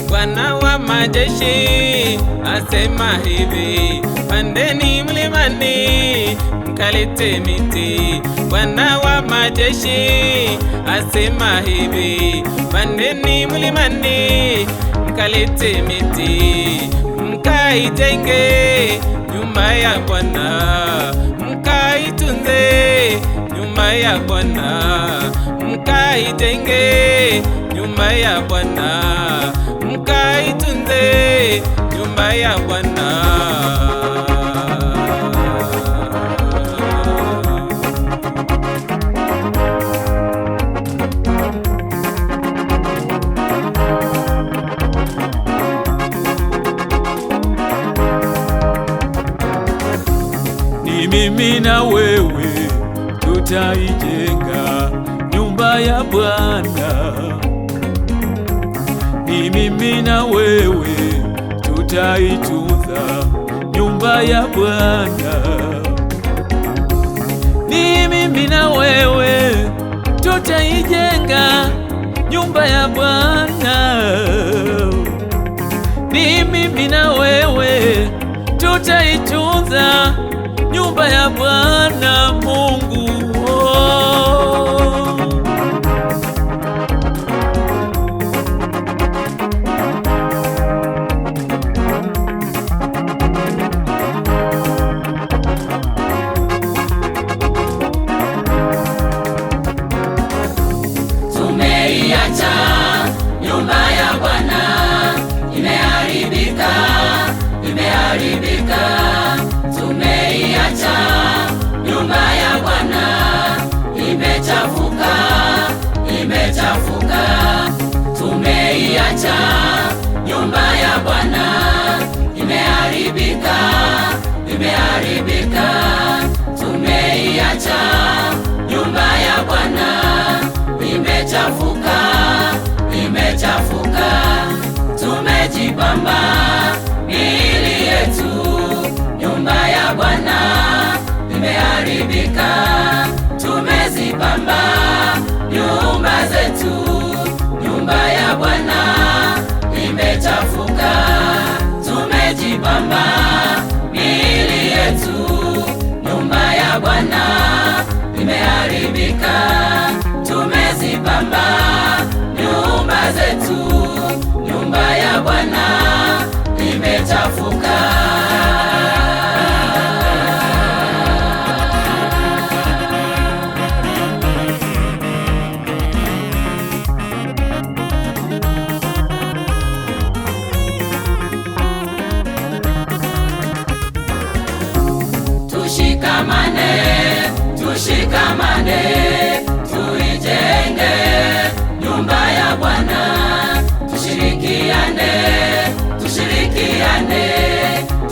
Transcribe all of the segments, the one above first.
Bwana wa majeshi asema hivi, pandeni mlimani mkalete miti. Bwana wa majeshi asema hivi, pandeni mlimani mkalete miti. Mkaijenge nyumba ya Bwana, mkaitunze nyumba ya Bwana, mkaijenge nyumba ya Bwana, mkaitunze nyumba ya Bwana. Ni mimi na wewe tutaijenga nyumba ya Bwana. Ni mimi na wewe tutaitunza nyumba ya Bwana. Ni mimi na wewe tutaijenga nyumba ya Bwana. Ni mimi na wewe tutaitunza nyumba ya Bwana Mungu. Tumeiacha nyumba ya Bwana, imeharibika, imeharibika. Tumeiacha nyumba ya Bwana, imechafuka, imechafuka. Tumeiacha nyumba ya Bwana, imeharibika, imeharibika. Tumeiacha nyumba ya Bwana, imechafuka, imechafuka. Tumejipamba miili yetu, nyumba ya Bwana imeharibika. Tumezipamba nyumba zetu, nyumba ya Bwana imechafuka. Tumejipamba miili yetu, nyumba ya Bwana imeharibika. Tumezipamba nyumba zetu, nyumba ya Bwana imechafuka. Tushikamane, tushikamane, tuijenge nyumba ya Bwana. Tushirikiane, tushirikiane,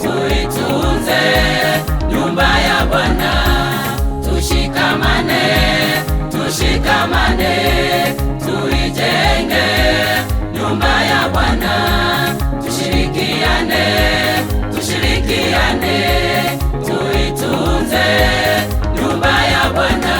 tuitunze nyumba ya Bwana. Tushikamane, tushikamane, tuijenge nyumba ya Bwana. Tushirikiane, tushirikiane, tuitunze nyumba ya Bwana.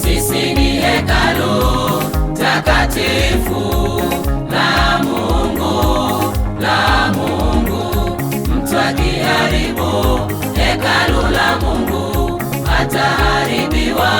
Sisi ni hekalu takatifu la Mungu, la Mungu. Mtu akiharibu hekalu la Mungu ataharibiwa